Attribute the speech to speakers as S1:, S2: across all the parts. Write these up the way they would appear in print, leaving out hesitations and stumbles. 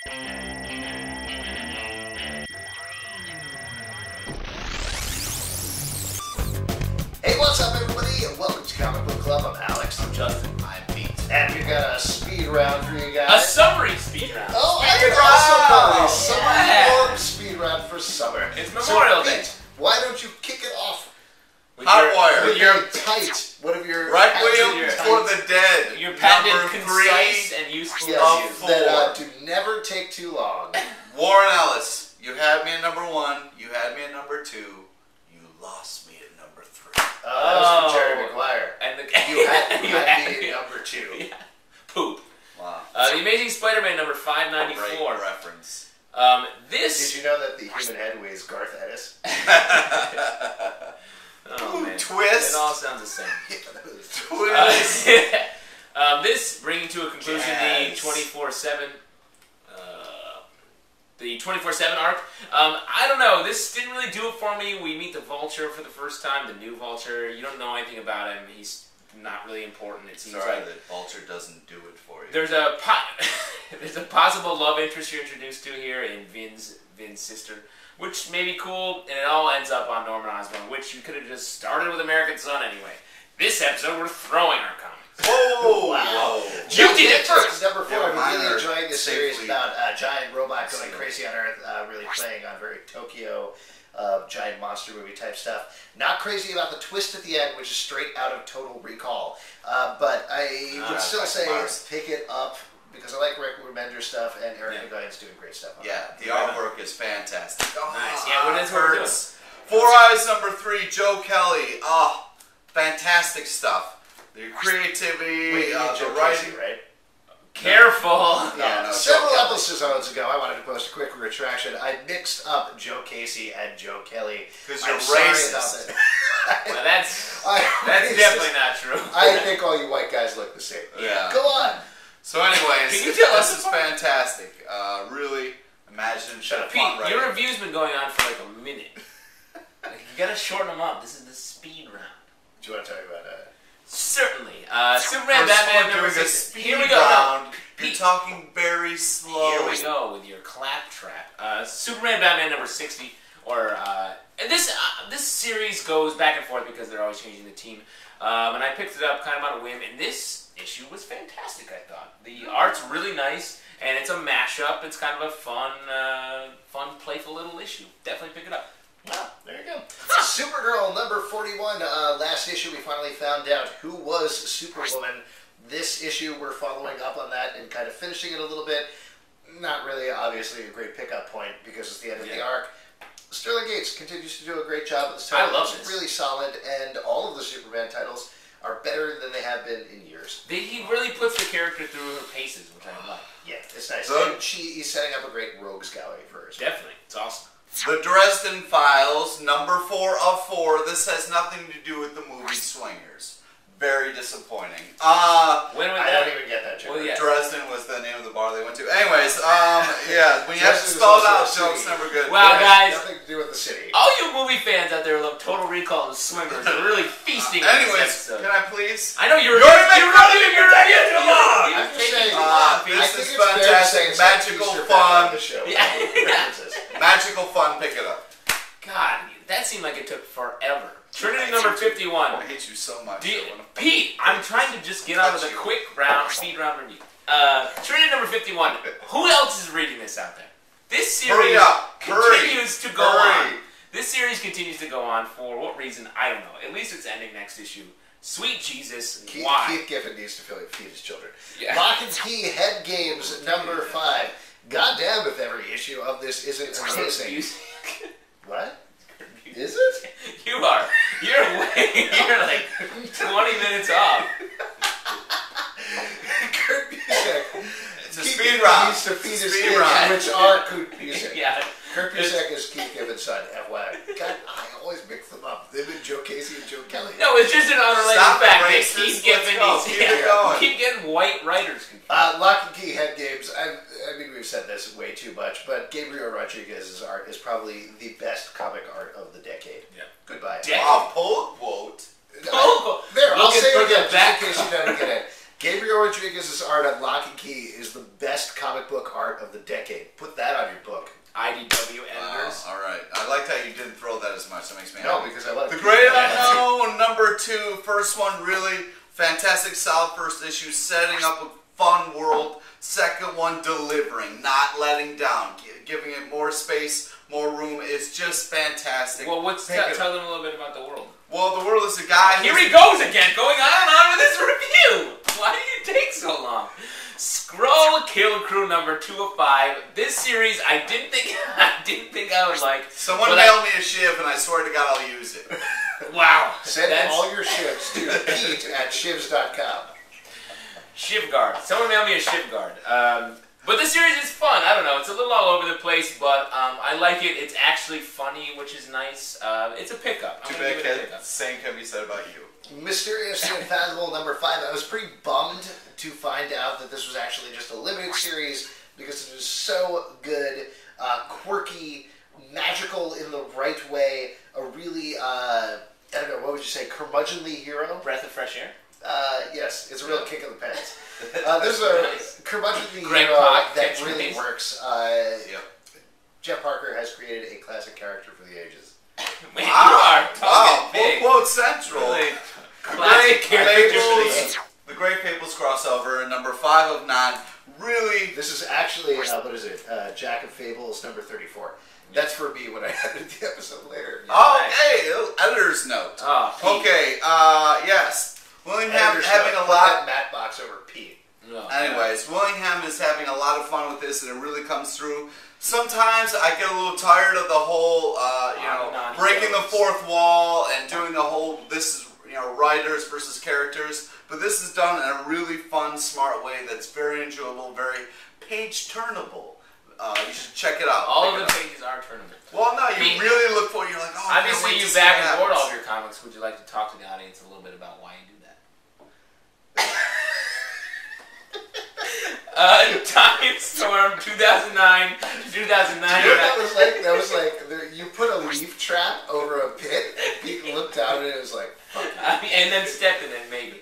S1: Hey, what's up, everybody? And welcome to Comic Book Club. I'm Alex.
S2: I'm Justin.
S3: I'm Pete.
S1: And we've got a speed round for you
S2: A
S1: guys.
S2: summary speed round.
S1: Oh, I
S3: Speed
S1: can also call it a
S3: round.
S1: summer warm speed round for summer.
S2: It's Memorial Day.
S1: Pete, why don't you kick it off
S3: Hardwire.
S1: with your tight, one of your
S3: Right
S1: patented
S3: Wheel
S1: tight-
S3: for the Dead.
S2: Your patented,
S3: Number
S2: concise,
S3: 3.
S2: and useful
S1: Yes,
S2: reviews.
S1: that do never take too long.
S3: Warren Ellis. You had me at number 1. You had me at number 2. You lost me at number 3.
S1: That was from Jerry Maguire.
S2: And the
S1: You had me at number 2.
S2: Yeah. Poop.
S3: Wow.
S2: The Amazing Spider-Man number
S3: Great
S2: 594.
S3: reference.
S2: This.
S1: Did you know that the human head weighs Garth Ennis?
S2: Oh, man.
S3: Twist.
S2: It all sounds the same.
S3: Twist.
S2: This bringing to a conclusion the
S3: Jazz.
S2: 24/7. The 24/7 arc. I don't know. This didn't really do it for me. We meet the Vulture for the first time, the new Vulture. You don't know anything about him. He's not really important. It seems
S3: Sorry,
S2: like
S3: the Vulture doesn't do it for you.
S2: there's a there's a possible love interest you're introduced to here in Vin's sister, which may be cool, and it all ends up on Norman Osborn, which you could have just started with American Son anyway. This episode, we're throwing our comics.
S3: Whoa!
S1: Wow.
S3: Whoa.
S2: You did it first!
S1: Number 4,
S3: Yeah,
S1: I'm
S3: mine
S1: really
S3: are
S1: enjoying this series
S3: safely
S1: about a giant robot going
S3: sealed.
S1: crazy on Earth, really playing on very Tokyo, giant monster movie type stuff. Not crazy about the twist at the end, which is straight out of Total Recall. But I would still
S3: like
S1: say
S3: Mars.
S1: pick it up, because I like Rick Remender's stuff, and Eric
S2: Yeah.
S1: McGuinn's doing great stuff on it.
S3: Yeah, the artwork is fantastic. Oh,
S2: Nice. Yeah, well, that's what we're
S3: hurts. Four Eyes number 3, Joe Kelly. Oh, fantastic stuff. The creativity,
S1: Wait, you mean
S3: the
S1: Joe
S3: writing.
S1: Casey, right?
S2: Careful!
S3: No,
S1: Several
S3: Joe Kelly.
S1: episodes ago, I wanted to post a quick retraction. I mixed up Joe Casey and Joe Kelly.
S3: Because
S1: I'm
S3: you're
S1: sorry
S3: racist.
S1: about that.
S2: Well, that's
S1: It's
S2: definitely not true.
S1: I think all you white guys look the same.
S3: Yeah.
S1: Go on.
S3: So anyways,
S2: Can you tell us
S3: this is
S2: apart?
S3: fantastic. Really imagine
S1: Shut up,
S2: Pete,
S3: font
S2: your
S3: writing.
S2: review's been going on for like a minute. Like, you gotta shorten them up. This is the speed round.
S1: Do you want to talk about
S2: Certainly. Superman,
S3: First
S2: Batman,
S3: one
S2: number
S3: doing a
S2: 6.
S3: speed
S2: Here we go.
S3: round. You're
S2: Pete.
S3: talking very slow.
S2: Here we go with your claptrap. Superman, Batman, number 60. And this series goes back and forth because they're always changing the team. And I picked it up kind of on a whim, and this issue was fantastic, I thought. The art's really nice, and it's a mashup. It's kind of a fun, playful little issue. Definitely pick it up.
S1: Wow, there you go. Supergirl number 41. Last issue we finally found out who was Superwoman. This issue we're following up on that and kind of finishing it a little bit. Not really, obviously, a great pickup point because it's the end of the arc. Sterling Gates continues to do a great job with this title.
S2: I love
S1: It's
S2: this.
S1: really solid, and all of the Superman titles are better than they have been in years.
S2: He really puts the character through her paces, which I like.
S1: Yeah, it's nice.
S3: Good.
S1: And he's setting up a great rogues gallery for her.
S2: Definitely. It's awesome.
S3: The Dresden Files, number 4 of 4. This has nothing to do with the movie Swingers. Very disappointing.
S2: When was
S1: I
S2: that?
S1: don't even get that joke.
S2: Well, yeah.
S3: Dresden was the name of the bar they went to. Anyways, yeah, when you have to
S1: Dresden is
S3: spell it
S1: also
S3: out,
S1: a
S3: joke's
S1: city.
S3: never good.
S2: Wow,
S1: It has
S2: guys.
S1: nothing to do with the city.
S2: All you movie fans out there love Total Recall and Swingers. They're really feasting on
S3: Anyways,
S2: this episode.
S3: can I please?
S2: I know you're
S3: making fun of me for taking too long!
S1: I'm just saying,
S3: I
S1: think
S3: this is
S1: it's fair to say
S3: fantastic.
S1: it's like
S3: Magical
S1: Easter
S3: fun.
S1: on the show.
S2: Yeah.
S3: Magical fun, pick it up.
S2: God, that seemed like it took forever. Trinity number 51.
S3: I hate you so much.
S2: Do you,
S3: I wanna-
S2: Pete, I'm trying to just get out of the quick round, speed round review. Trinity number 51. Who else is reading this out there? This
S3: Hurry
S2: series
S3: up.
S2: continues to go
S3: Hurry.
S2: on. This series continues to go on for what reason? I don't know. At least it's ending next issue. Sweet Jesus, why?
S1: Keith Giffen needs to feed his children.
S2: Yeah.
S1: Lock and Key Head Games number 5. Goddamn if every issue of this isn't amazing.
S2: Music.
S1: What? Is it?
S2: You're like 20 minutes off.
S1: Kurt Busiek.
S3: It's a speed round.
S1: Needs to feed his
S3: Speed
S1: kids,
S3: round.
S1: which are Kurt Busiek.
S2: Yeah.
S1: Kurt Busiek is Keith Giffen's son, FYI. God, I always mix them up. Them and Joe Casey and Joe Kelly.
S2: No, it's just an unrelated
S3: Stop it,
S2: fact that
S3: racist.
S2: keep
S3: Let's
S2: giving
S3: go.
S2: these.
S3: Keep it going.
S2: Keep getting white writers confused.
S1: Lock and Key Head Games. I mean, we've said this way too much, but Gabriel Rodriguez's art is probably the best comic art of the decade.
S2: Yeah.
S1: Goodbye.
S3: Wow, pull a quote.
S2: Oh,
S1: There, I'll
S2: looking
S1: say
S2: for
S1: it again,
S2: the back
S1: just in case you don't get it. Gabriel Rodriguez's art on Lock and Key is the best comic book art of the decade. Put that on your book.
S2: IDW editors.
S3: All right. I liked how you didn't throw that as much. That makes me
S1: No,
S3: happy.
S1: because I love
S3: The Great Unknown, number 2. First one, really fantastic, solid first issue, setting up a fun world. Second one, delivering, not letting down, giving it more space, more room. It's just fantastic.
S2: Well, tell them a little bit about the world.
S3: Well, the world is a guy.
S2: Here he goes again, going on and on with his review. Why did it take so long? Skrull Kill Krew number 2 of 5. This series, I didn't think I would like.
S3: Someone mailed me a shiv, and I swear to God, I'll use it.
S2: Wow.
S1: Send all your shivs to Pete at shivs.com.
S2: Shivguard. Someone mailed me a Shivguard. But this series is fun. I don't know. It's a little all over the place, but I like it. It's actually funny, which is nice. It's a pickup.
S3: Too bad, kid. Same can be said about you.
S1: Mysterious and Unfathomable number 5. I was pretty bummed to find out that this was actually just a limited series because it was so good, quirky, magical in the right way, a really, I don't know, what would you say, curmudgeonly hero?
S2: Breath of fresh air?
S1: Yes, it's a real kick in the pants. There's a curmudgeonly hero that really works. Jeff Parker has created a classic character for the ages.
S2: Man, you are talking big.
S3: Full quote central.
S2: Really classic character.
S3: The Great Fables crossover, number 5 of 9. Really,
S1: this is actually what is it? Jack of Fables number 34. That's for me when I edit the episode later. Yeah.
S3: Oh, hey, editor's note.
S2: Oh,
S3: okay, yes. Willingham having a
S1: Put
S3: lot.
S1: that Matt box over Pete.
S2: No,
S3: Anyways, Willingham is having a lot of fun with this, and it really comes through. Sometimes I get a little tired of the whole, breaking the fourth wall and doing the whole. This is writers versus characters, but this is done in a really fun, smart way that's very enjoyable, very page-turnable. You should check it out.
S2: all of the pages are turnable.
S3: Well, no, you really look for it. You're like, oh,
S2: obviously you back and forth all of your comics. Would you like to talk to the audience a little bit about why you do that? Timestorm 2009 to 2009.
S1: That was like you put a leaf trap over a pit, and Pete looked down and it was like, fuck.
S2: And then stepped in it, maybe.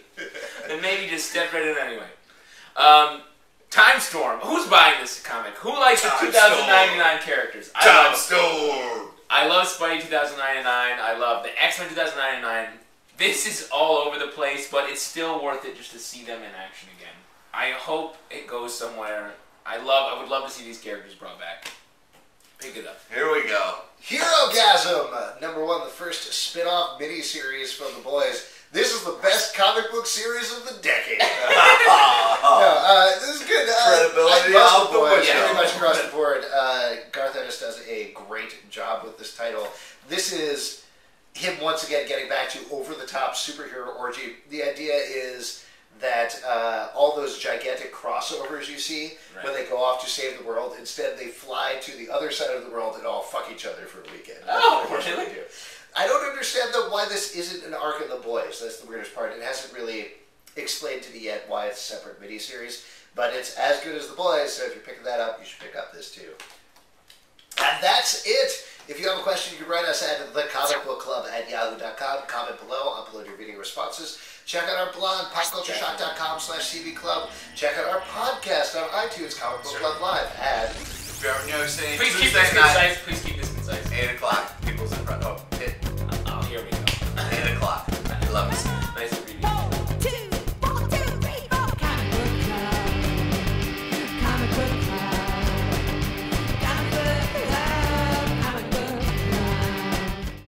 S2: Then maybe just stepped right in anyway. Timestorm. Who's buying this comic? Who likes the 2099 characters?
S3: Timestorm.
S2: I love Spidey 2099. I love the X-Men 2099. This is all over the place, but it's still worth it just to see them in action again. I hope it goes somewhere. I would love to see these characters brought back. Pick it up.
S3: Here we go.
S1: Herogasm, number 1, the first spin-off mini-series from the boys. This is the best comic book series of the decade. This is good.
S3: Credibility
S1: out
S3: the boys.
S1: pretty much across the board. Garth Ennis does a great job with this title. This is him once again getting back to over-the-top superhero orgy. The idea is that all those gigantic crossovers you see when they go off to save the world, instead they fly to the other side of the world and all fuck each other for a weekend.
S2: Oh,
S1: That's what they do. I don't understand, though, why this isn't an arc of the boys. That's the weirdest part. It hasn't really explained to me yet why it's a separate miniseries, but it's as good as the boys, so if you're picking that up, you should pick up this too. And that's it. If you have a question, you can write us at thecomicbookclub@yahoo.com. Comment below, upload your video responses. Check out our blog, popcultureshock.com/cbclub. Check out our podcast on iTunes, Comic Book Club Live. And
S2: please keep this concise. Please keep this concise.
S3: 8 o'clock. People's in front. Oh,
S2: here we go.
S3: 8 o'clock. I love this.